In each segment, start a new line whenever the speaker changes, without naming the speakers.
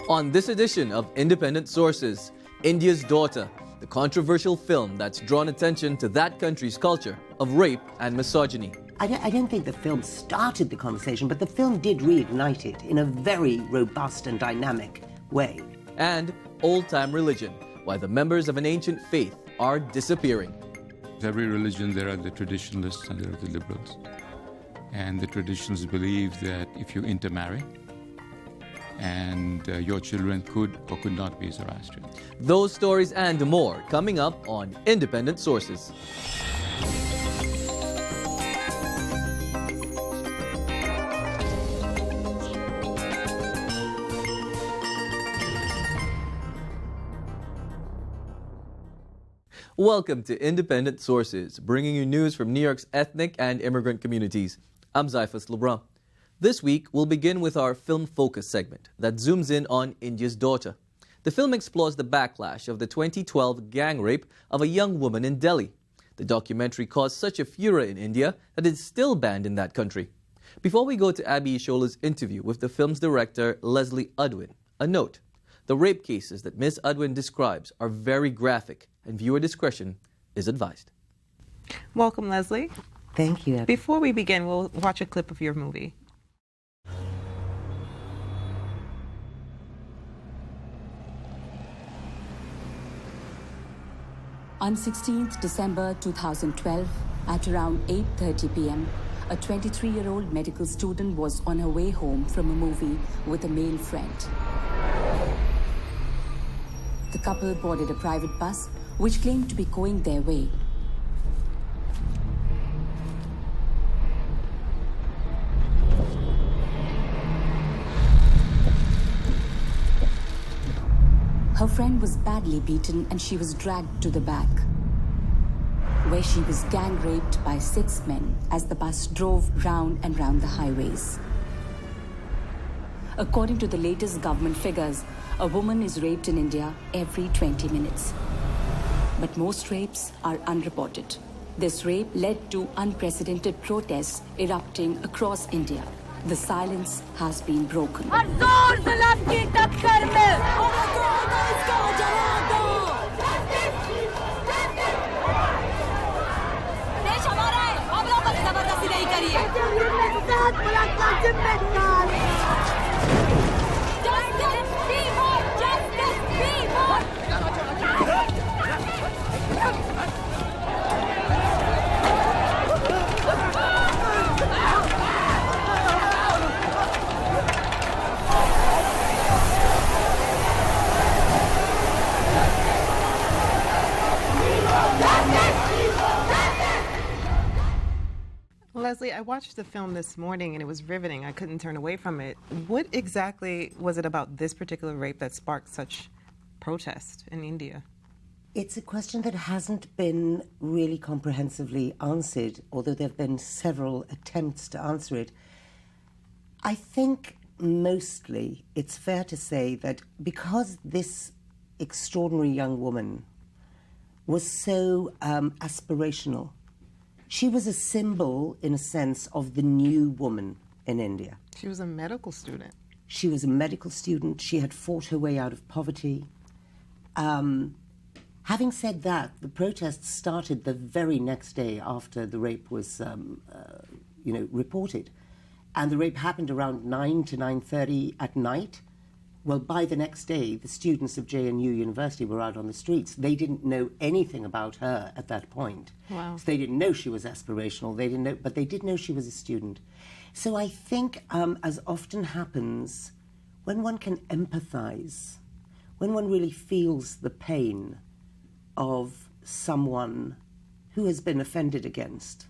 On this edition of Independent Sources, India's Daughter, the controversial film that's drawn attention to that country's culture of rape and misogyny.
I don't think the film started the conversation, but the film did reignite it in a very robust and dynamic way.
And old-time religion, why the members of an ancient faith are disappearing.
Every religion, there are the traditionalists and there are the liberals. And the traditionalists believe that if you intermarry, and your children could or could not be Zoroastrian.
Those stories and more coming up on Independent Sources. Welcome to Independent Sources, bringing you news from New York's ethnic and immigrant communities. I'm Zyphus Lebrun. This week, we'll begin with our Film Focus segment that zooms in on India's Daughter. The film explores the backlash of the 2012 gang rape of a young woman in Delhi. The documentary caused such a furor in India that it's still banned in that country. Before we go to Abi Ishola's interview with the film's director, Leslee Udwin, a note. The rape cases that Ms. Udwin describes are very graphic, and viewer discretion is advised.
Welcome, Leslie.
Thank you.
Before we begin, we'll watch a clip of your movie.
On 16th December 2012, at around 8:30 p.m., a 23-year-old medical student was on her way home from a movie with a male friend. The couple boarded a private bus, which claimed to be going their way. Her friend was badly beaten and she was dragged to the back, where she was gang raped by 6 men as the bus drove round and round the highways. According to the latest government figures, a woman is raped in India every 20 minutes. But most rapes are unreported. This rape led to unprecedented protests erupting across India. The silence has been broken.
Leslie, I watched the film this morning and it was riveting. I couldn't turn away from it. What exactly was it about this particular rape that sparked such protest in India?
It's a question that hasn't been really comprehensively answered, although there have been several attempts to answer it. I think mostly it's fair to say that because this extraordinary young woman was so aspirational, she was a symbol, in a sense, of the new woman in India.
She was a medical student.
She was a medical student. She had fought her way out of poverty. Having said that, the protests started the very next day after the rape was, reported. And the rape happened around 9 to 9:30 at night. Well, by the next day, the students of JNU University were out on the streets. They didn't know anything about her at that point.
Wow.
So they didn't know she was aspirational. They didn't know, but they did know she was a student. So I think, as often happens, when one can empathize, when one really feels the pain of someone who has been offended against,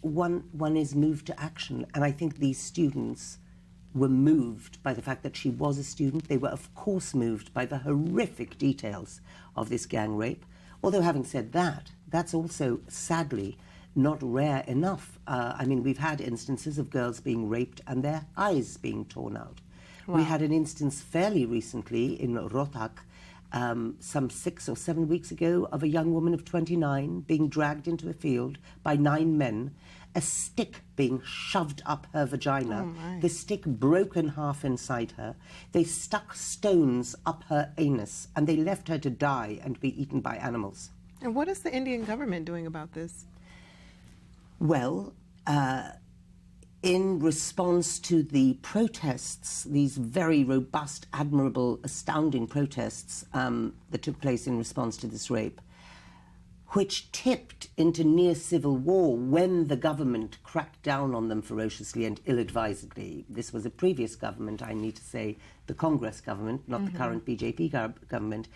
one is moved to action. And I think these students were moved by the fact that she was a student. They were, of course, moved by the horrific details of this gang rape. Although, having said that, that's also, sadly, not rare enough. We've had instances of girls being raped and their eyes being torn out.
Wow.
We had an instance fairly recently in Rohtak, some 6 or 7 weeks ago, of a young woman of 29 being dragged into a field by 9 men a stick being shoved up her vagina,
my.
the stick broken half inside her. They stuck stones up her anus, and they left her to die and be eaten by animals.
And what is the Indian government doing about this?
Well, in response to the protests, these very robust, admirable, astounding protests that took place in response to this rape, which tipped into near civil war when the government cracked down on them ferociously and ill-advisedly. This was a previous government, I need to say, the Congress government, not the current BJP government.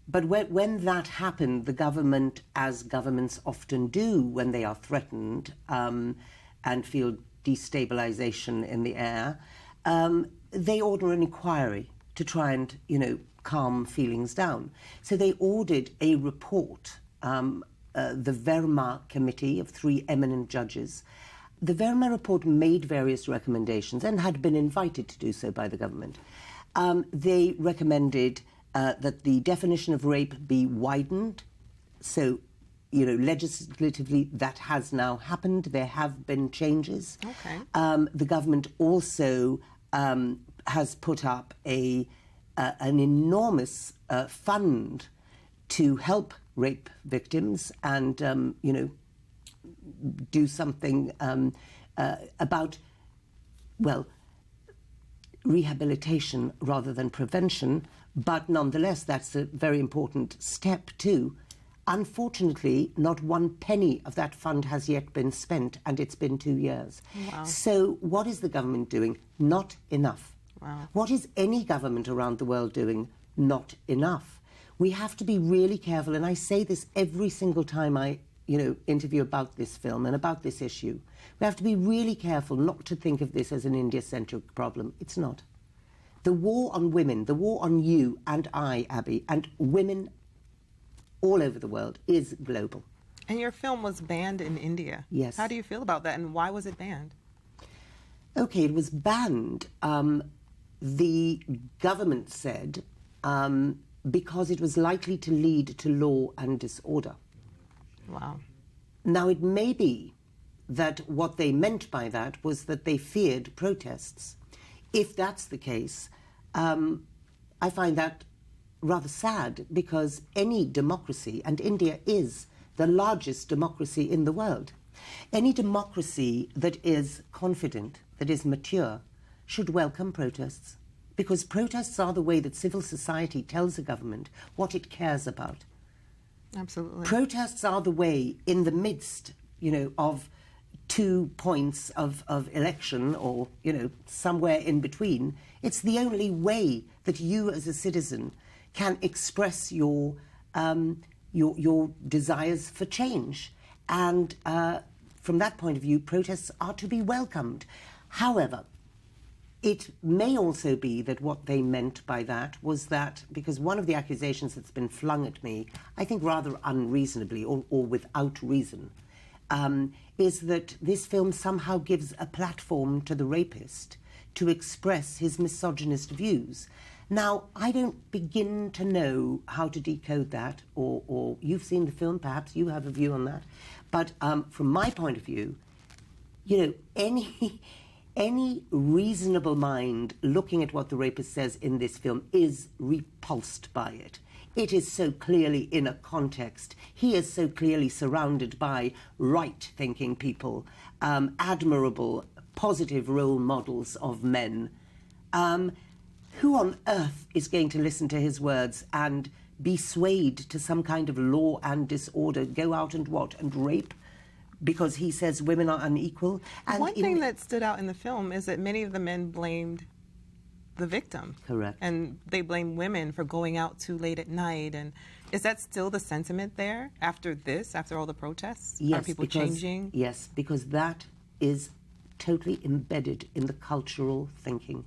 But when that happened, the government, as governments often do when they are threatened and feel destabilization in the air, they order an inquiry to try and, calm feelings down. So they ordered a report, the Verma Committee of 3 eminent judges. The Verma report made various recommendations and had been invited to do so by the government. They recommended that the definition of rape be widened. So, legislatively that has now happened. There have been changes.
Okay.
The government also has put up an enormous fund to help rape victims and, do something about, rehabilitation rather than prevention. But nonetheless, that's a very important step too. Unfortunately, not one penny of that fund has yet been spent, and it's been 2 years.
Wow.
So what is the government doing? Not enough.
Wow.
What is any government around the world doing? Not enough. We have to be really careful, and I say this every single time I interview about this film and about this issue. We have to be really careful not to think of this as an India-centric problem. It's not. The war on women, the war on you and I, Abi, and women all over the world is global.
And your film was banned in India.
Yes.
How do you feel about that, and why was it banned?
Okay, it was banned. The government said because it was likely to lead to law and disorder.
Wow.
Now, it may be that what they meant by that was that they feared protests. If that's the case, I find that rather sad, because any democracy, and India is the largest democracy in the world, any democracy that is confident, that is mature, should welcome protests, because protests are the way that civil society tells a government what it cares about.
Absolutely.
Protests are the way, in the midst, of 2 points of election, or, somewhere in between, it's the only way that you as a citizen can express your desires for change. And from that point of view, protests are to be welcomed. However, it may also be that what they meant by that was that, because one of the accusations that's been flung at me, I think rather unreasonably or without reason, is that this film somehow gives a platform to the rapist to express his misogynist views. Now, I don't begin to know how to decode that, or you've seen the film, perhaps you have a view on that. But from my point of view, any reasonable mind looking at what the rapist says in this film is repulsed by it. It is so clearly in a context. He is so clearly surrounded by right-thinking people, admirable, positive role models of men. Who on earth is going to listen to his words and be swayed to some kind of law and disorder, go out and rape? Because he says women are unequal. And
one thing that stood out in the film is that many of the men blamed the victim.
Correct.
And they blamed women for going out too late at night. And is that still the sentiment there after all the protests?
Yes,
are people changing?
Yes, because that is totally embedded in the cultural thinking.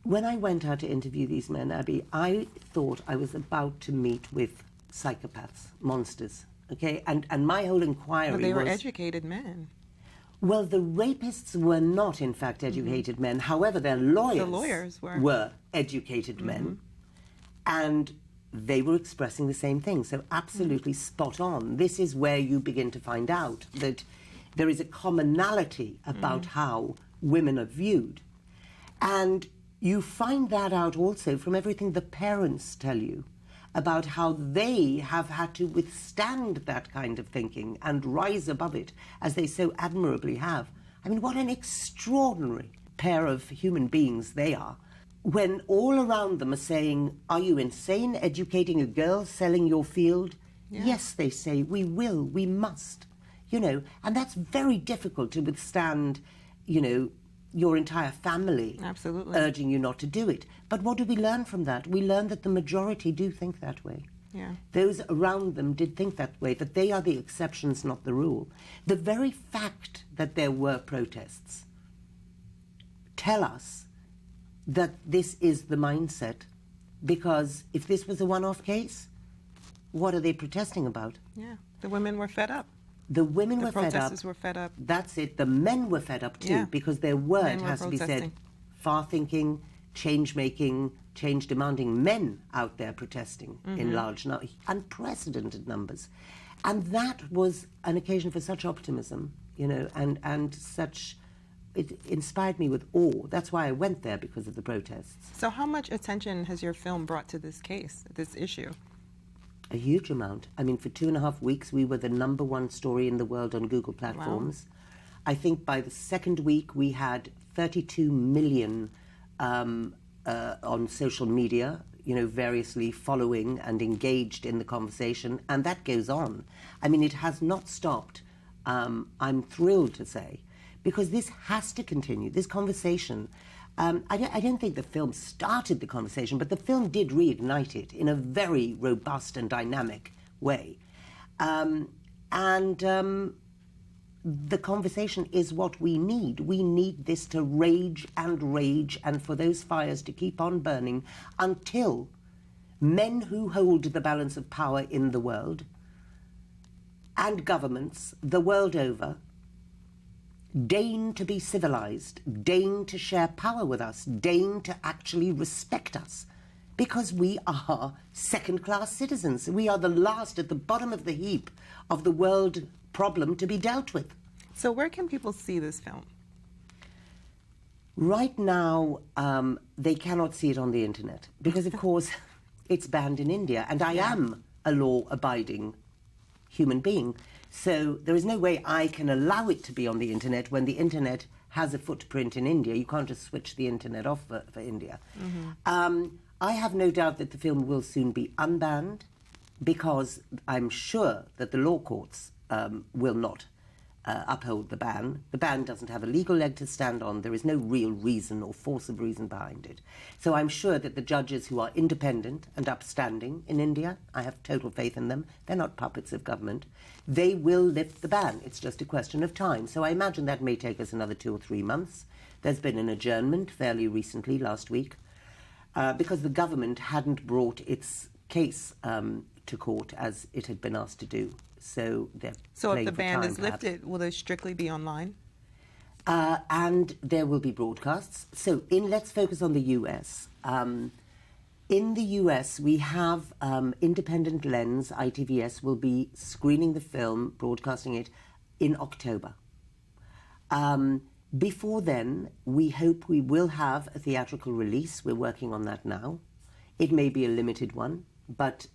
When I went out to interview these men, Abi, I thought I was about to meet with psychopaths, monsters. Okay, and my whole inquiry was...
But they were educated men.
Well, the rapists were not, in fact, educated men. However, their lawyers,
were
educated men. And they were expressing the same thing. So absolutely spot on. This is where you begin to find out that there is a commonality about how women are viewed. And you find that out also from everything the parents tell you about how they have had to withstand that kind of thinking and rise above it, as they so admirably have. I mean, what an extraordinary pair of human beings they are, when all around them are saying, are you insane, educating a girl, selling your field?
Yeah.
Yes, they say, we will, we must. You know, and that's very difficult to withstand, you know, your entire family
Absolutely.
urging you not to do it. But what do we learn from that? We learn that the majority do think that way.
Yeah.
Those around them did think that way, that they are the exceptions, not the rule. The very fact that there were protests tell us that this is the mindset, because if this was a one-off case, what are they protesting about?
Yeah. The women were fed up.
The women were fed up.
The protesters were fed up.
That's it. The men were fed up too,
Yeah.
because their word
Men were
has to be said.
protesting.
Far-thinking, change-making, change-demanding men out there protesting in large, unprecedented numbers. And that was an occasion for such optimism, you know, and such... It inspired me with awe. That's why I went there, because of the protests.
So how much attention has your film brought to this case, this issue?
A huge amount. I mean, for 2.5 weeks, we were the #1 story in the world on Google platforms. Wow. I think by the second week, we had 32 million on social media, you know, variously following and engaged in the conversation, and that goes on. I mean, it has not stopped, I'm thrilled to say, because this has to continue, this conversation. I don't think the film started the conversation, but the film did reignite it in a very robust and dynamic way. The conversation is what we need. We need this to rage, and for those fires to keep on burning until men who hold the balance of power in the world and governments the world over deign to be civilized, deign to share power with us, deign to actually respect us, because we are second-class citizens. We are the last at the bottom of the heap of the world problem to be dealt with.
So where can people see this film?
Right now, they cannot see it on the internet, because, of course, it's banned in India, and I am a law-abiding human being. So there is no way I can allow it to be on the internet when the internet has a footprint in India. You can't just switch the internet off for India. I have no doubt that the film will soon be unbanned, because I'm sure that the law courts will not uphold the ban. The ban doesn't have a legal leg to stand on. There is no real reason or force of reason behind it. So I'm sure that the judges who are independent and upstanding in India, I have total faith in them, they're not puppets of government, they will lift the ban. It's just a question of time. So I imagine that may take us another 2 or 3 months. There's been an adjournment fairly recently, last week, because the government hadn't brought its case to court as it had been asked to do. So they're
So if
playing
the
for
ban
time,
is
perhaps.
lifted, will they strictly be online?
And there will be broadcasts. So let's focus on the US. In the US, we have Independent Lens, ITVS, will be screening the film, broadcasting it in October. Before then, we hope we will have a theatrical release. We're working on that now. It may be a limited one, but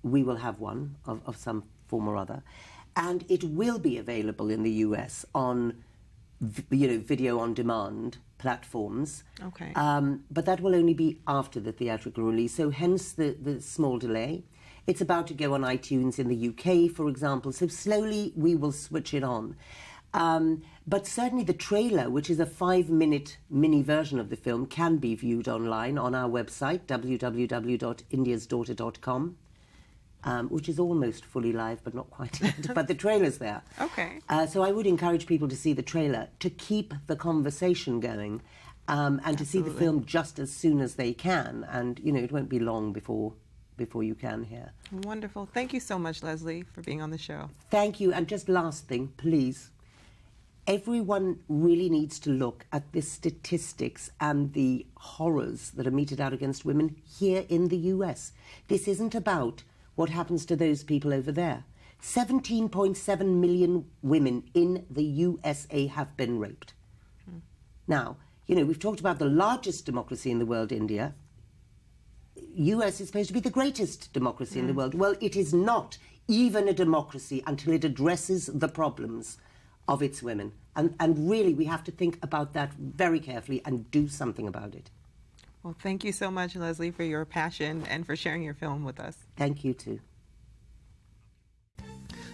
we will have one of some form or other. And it will be available in the US on video on demand platforms.
Okay.
But that will only be after the theatrical release, so hence the small delay. It's about to go on iTunes in the UK, for example, so slowly we will switch it on. But certainly the trailer, which is a 5-minute mini version of the film, can be viewed online on our website, www.indiasdaughter.com. Which is almost fully live, but not quite yet. But the trailer's there.
Okay.
So I would encourage people to see the trailer, to keep the conversation going, and to see the film just as soon as they can. And, you know, it won't be long before you can hear.
Wonderful. Thank you so much, Leslie, for being on the show.
Thank you. And just last thing, please. everyone really needs to look at the statistics and the horrors that are meted out against women here in the US. This isn't about what happens to those people over there. 17.7 million women in the USA have been raped. Now, we've talked about the largest democracy in the world, India. US is supposed to be the greatest democracy in the world. Well, it is not even a democracy until it addresses the problems of its women. And really, we have to think about that very carefully and do something about it.
Well, thank you so much, Leslie, for your passion and for sharing your film with us.
Thank you, too.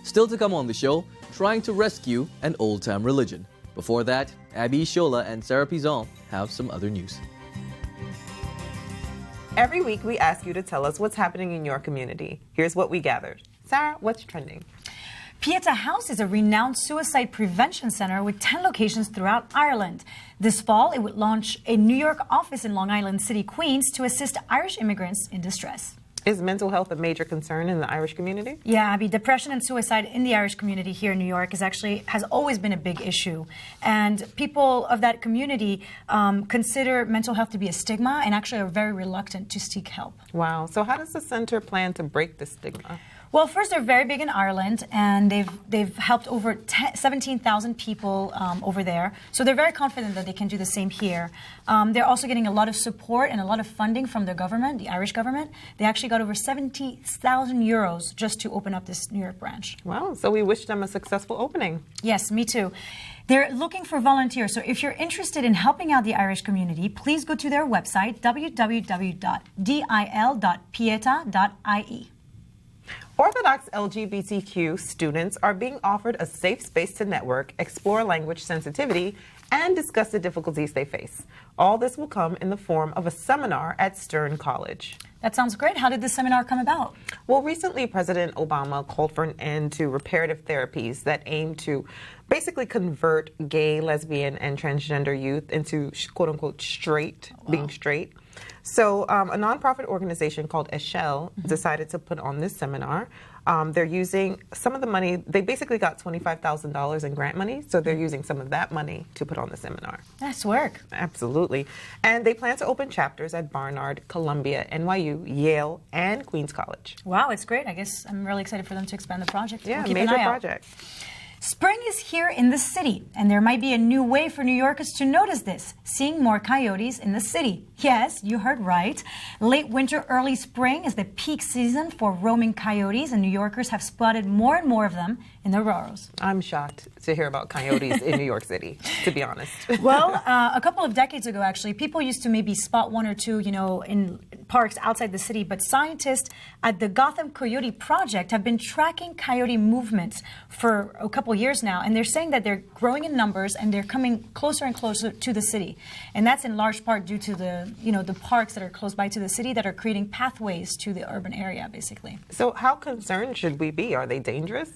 Still to come on the show, trying to rescue an old-time religion. Before that, Abi Ishola and Sarah Pizon have some other news.
Every week, we ask you to tell us what's happening in your community. Here's what we gathered. Sarah, what's trending?
Pieta House is a renowned suicide prevention center with 10 locations throughout Ireland. This fall, it would launch a New York office in Long Island City, Queens, to assist Irish immigrants in distress.
Is mental health a major concern in the Irish community?
Yeah, Abby, depression and suicide in the Irish community here in New York has always been a big issue. And people of that community consider mental health to be a stigma and actually are very reluctant to seek help.
Wow. So how does the center plan to break this stigma?
Well, first, they're very big in Ireland, and they've helped over 17,000 people over there. So they're very confident that they can do the same here. They're also getting a lot of support and a lot of funding from their government, the Irish government. They actually got over 70,000 euros just to open up this New York branch.
Wow. So we wish them a successful opening.
Yes, me too. They're looking for volunteers. So if you're interested in helping out the Irish community, please go to their website, www.dil.pieta.ie.
Orthodox LGBTQ students are being offered a safe space to network, explore language sensitivity, and discuss the difficulties they face. All this will come in the form of a seminar at Stern College.
That sounds great. How did this seminar come about?
Well, recently President Obama called for an end to reparative therapies that aim to basically convert gay, lesbian, and transgender youth into quote-unquote straight, being straight. So a nonprofit organization called Eshel decided to put on this seminar. They're using some of the money. They basically got $25,000 in grant money, so they're using some of that money to put on the seminar.
Nice work.
Absolutely. And they plan to open chapters at Barnard, Columbia, NYU, Yale, and Queens College.
Wow, it's great. I guess I'm really excited for them to expand the project.
Yeah,
we'll keep
major
an eye
project.
Out. Spring is here in the city, and there might be a new way for New Yorkers to notice this, seeing more coyotes in the city. Yes, you heard right. Late winter, early spring is the peak season for roaming coyotes, and New Yorkers have spotted more and more of them in their boroughs.
I'm shocked to hear about coyotes in New York City, to be honest.
Well, a couple of decades ago, actually, people used to maybe spot one or two, in parks outside the city, but scientists at the Gotham Coyote Project have been tracking coyote movements for a couple years now, and they're saying that they're growing in numbers and they're coming closer and closer to the city. And that's in large part due to the parks that are close by to the city that are creating pathways to the urban area, basically.
So how concerned should we be? Are they dangerous?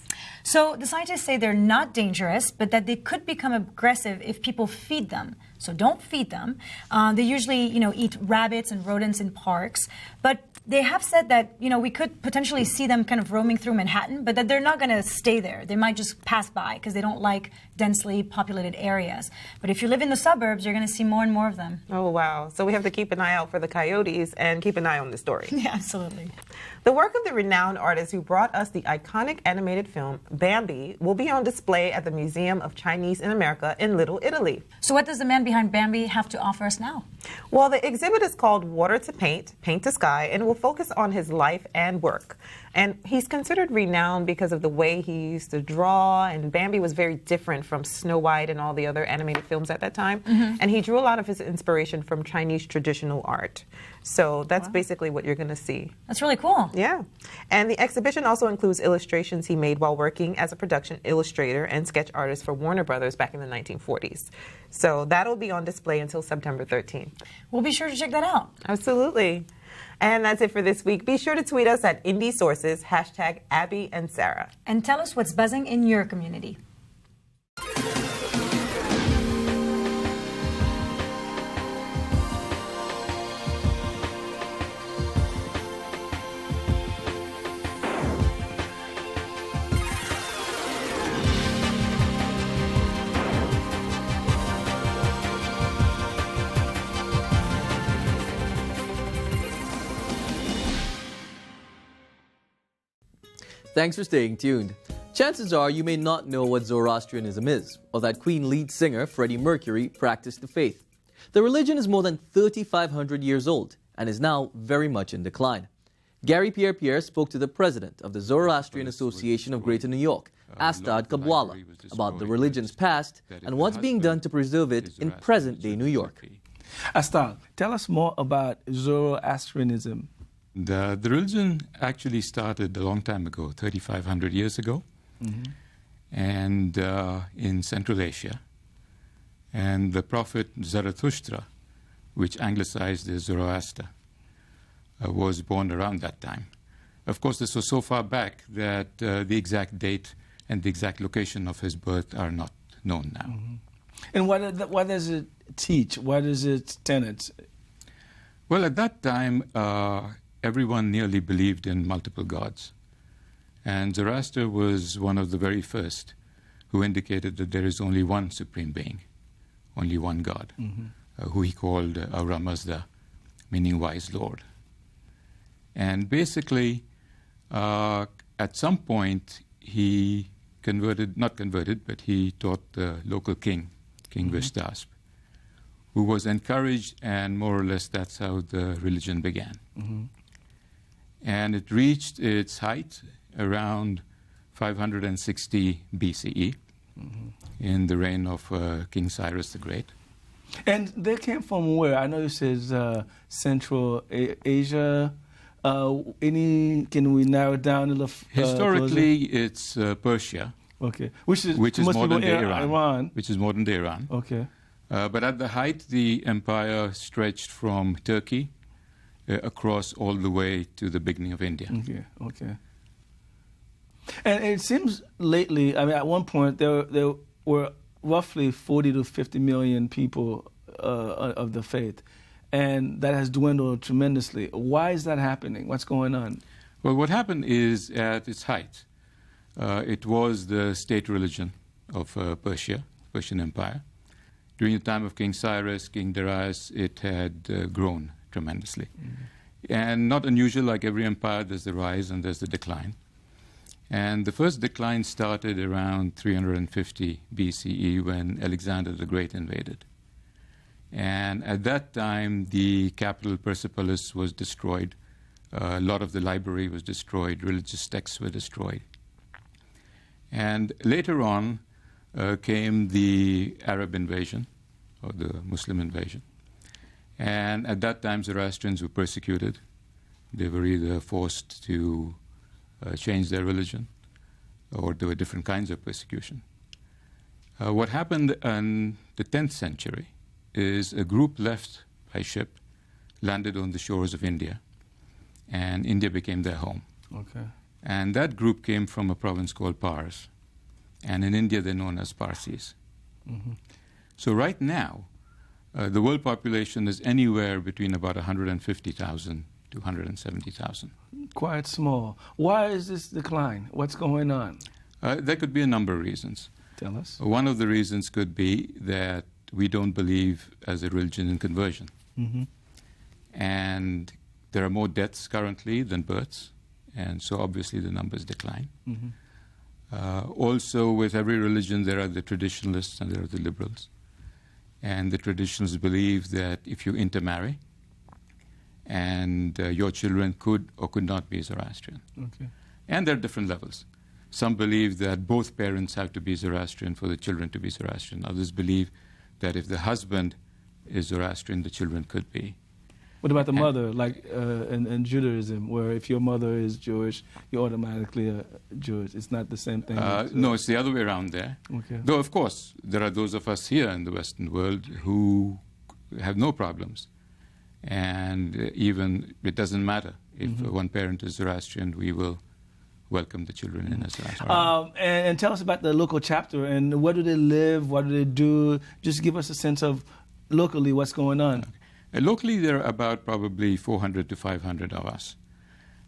So the scientists say they're not dangerous, but that they could become aggressive if people feed them. So don't feed them. They usually, eat rabbits and rodents in parks. But they have said that, we could potentially see them kind of roaming through Manhattan, but that they're not going to stay there. They might just pass by because they don't like densely populated areas. But if you live in the suburbs, you're going to see more and more of them.
Oh, wow. So we have to keep an eye out for the coyotes and keep an eye on the story.
Yeah, absolutely.
The work of the renowned artist who brought us the iconic animated film Bambi will be on display at the Museum of Chinese in America in Little Italy.
So what does the man behind Bambi have to offer us now?
Well, the exhibit is called Water to Paint, Paint to Sky, and will focus on his life and work. And he's considered renowned because of the way he used to draw, and Bambi was very different from Snow White and all the other animated films at that time. And he drew a lot of his inspiration from Chinese traditional art. So that's basically what you're going to see.
That's really cool.
Yeah. And the exhibition also includes illustrations he made while working as a production illustrator and sketch artist for Warner Brothers back in the 1940s. So that'll be on display until September 13th.
We'll be sure to check that out.
Absolutely. And that's it for this week. Be sure to tweet us at Indie Sources, #Abby and Sarah.
And tell us what's buzzing in your community.
Thanks for staying tuned. Chances are you may not know what Zoroastrianism is, or that Queen lead singer Freddie Mercury practiced the faith. The religion is more than 3,500 years old and is now very much in decline. Garry Pierre-Pierre spoke to the president of the Zoroastrian Association of Greater New York, Astad Clubwala, about the religion's past and what's being done to preserve it in present-day New York.
Astad, tell us more about Zoroastrianism.
The religion actually started a long time ago, 3,500 years ago, and in Central Asia. And the prophet Zarathustra, which anglicized as Zoroaster, was born around that time. Of course, this was so far back that the exact date and the exact location of his birth are not known now.
And what does it teach? What is its tenets?
Well, at that time, everyone nearly believed in multiple gods. And Zoroaster was one of the very first who indicated that there is only one supreme being, only one God, who he called Ahura Mazda, meaning wise Lord. And basically, at some point, he but he taught the local king, King Vishtasp, who was encouraged, and more or less that's how the religion began. And it reached its height around 560 BCE in the reign of King Cyrus the Great.
And they came from where? I know it says Central Asia. Can we narrow it down a little?
Historically, it's Persia.
Okay, which is
modern day Iran. Which is modern day Iran.
Okay.
But at the height, the empire stretched from Turkey across all the way to the beginning of India.
Okay. And it seems lately, I mean, at one point there were roughly 40 to 50 million people of the faith, and that has dwindled tremendously. Why is that happening? What's going on?
Well, what happened is, at its height, it was the state religion of Persian Empire. During the time of King Cyrus, King Darius, it had grown tremendously. And not unusual, like every empire, there's the rise and there's the decline. And the first decline started around 350 BCE when Alexander the Great invaded. And at that time, the capital, Persepolis, was destroyed. A lot of the library was destroyed. Religious texts were destroyed. And later on came the Arab invasion, or the Muslim invasion. And at that time, Zoroastrians were persecuted. They were either forced to change their religion, or there were different kinds of persecution. What happened in the 10th century is a group left by ship, landed on the shores of India, and India became their home.
Okay.
And that group came from a province called Pars, and in India they're known as Parsis. So right now, the world population is anywhere between about 150,000 to 170,000.
Quite small. Why is this decline? What's going on?
There could be a number of reasons.
Tell us.
One of the reasons could be that we don't believe as a religion in conversion. And there are more deaths currently than births, and so obviously the numbers decline. Also, with every religion, there are the traditionalists and there are the liberals. And the traditionalists believe that if you intermarry, and your children could or could not be Zoroastrian.
Okay.
And there are different levels. Some believe that both parents have to be Zoroastrian for the children to be Zoroastrian. Others believe that if the husband is Zoroastrian, the children could be.
What about the mother, like in Judaism, where if your mother is Jewish, you're automatically Jewish? It's not the same thing?
No, it's the other way around there.
Okay.
Though, of course, there are those of us here in the Western world who have no problems. And even it doesn't matter. If one parent is Zoroastrian, we will welcome the children in as Zoroastrian.
And tell us about the local chapter, and where do they live, what do they do? Just give us a sense of locally what's going on.
Locally, there are about probably 400 to 500 of us.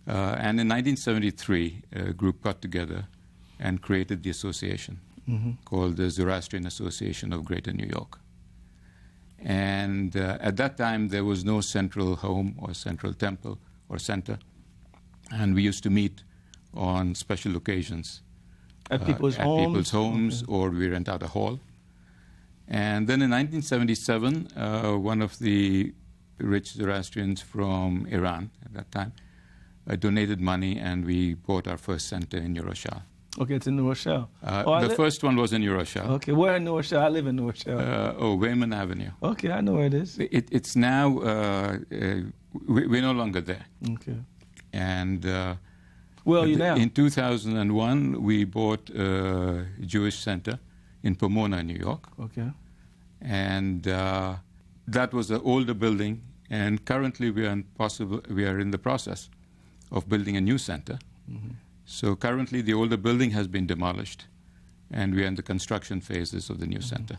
And in 1973, a group got together and created the association called the Zoroastrian Association of Greater New York. And at that time, there was no central home or central temple or center. And we used to meet on special occasions.
At people's homes,
okay. Or we rent out a hall. And then in 1977, one of the rich Zoroastrians from Iran at that time donated money, and we bought our first center in New Rochelle.
Okay, it's in New Rochelle.
The first one was in New Rochelle.
Okay, where in New Rochelle? I live in New Rochelle.
Wayman Avenue.
Okay, I know where it is.
It's now, we're no longer there.
Okay.
And
where are you now?
In 2001, we bought a Jewish center in Pomona, New York.
Okay.
And that was an older building, and currently we are in the process of building a new center. Mm-hmm. So currently the older building has been demolished, and we are in the construction phases of the new center.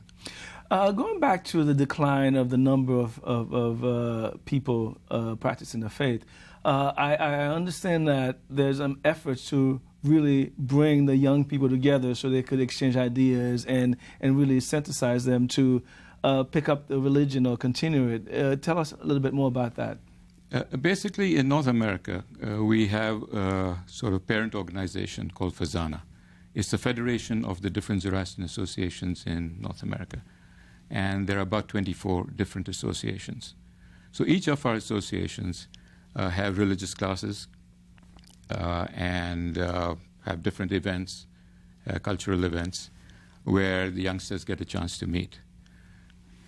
Going back to the decline of the number of people practicing the faith, I understand that there's efforts to really bring the young people together so they could exchange ideas and really synthesize them to pick up the religion or continue it. Tell us a little bit more about that.
Basically, in North America, we have a sort of parent organization called Fazana. It's the federation of the different Zoroastrian associations in North America. And there are about 24 different associations. So each of our associations have religious classes and have different events, cultural events, where the youngsters get a chance to meet.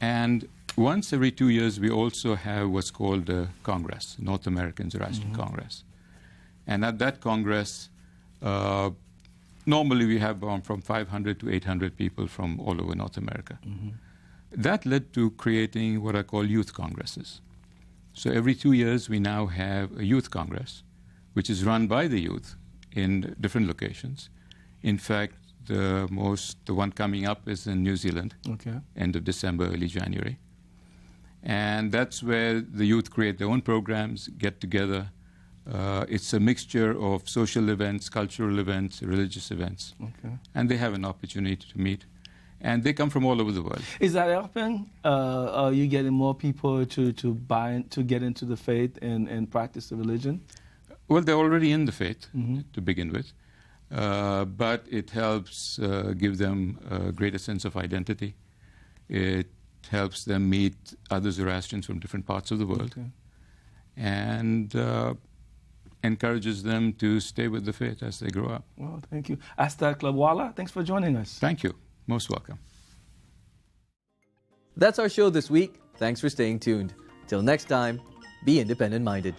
And once every 2 years, we also have what's called a Congress, North American Zoroastrian Congress. And at that Congress, normally we have from 500 to 800 people from all over North America. That led to creating what I call youth congresses. So every 2 years, we now have a youth congress, which is run by the youth in different locations. In fact, the one coming up is in New Zealand, end of December, early January. And that's where the youth create their own programs, get together. It's a mixture of social events, cultural events, religious events. And they have an opportunity to meet. And they come from all over the world.
Is that helping? Are you getting more people to get into the faith and practice the religion?
Well, they're already in the faith to begin with. But it helps give them a greater sense of identity. It helps them meet other Zoroastrians from different parts of the world. And encourages them to stay with the faith as they grow up.
Well, thank you. Astad Clubwala, thanks for joining us.
Thank you. Most welcome.
That's our show this week. Thanks for staying tuned. Till next time, be independent-minded.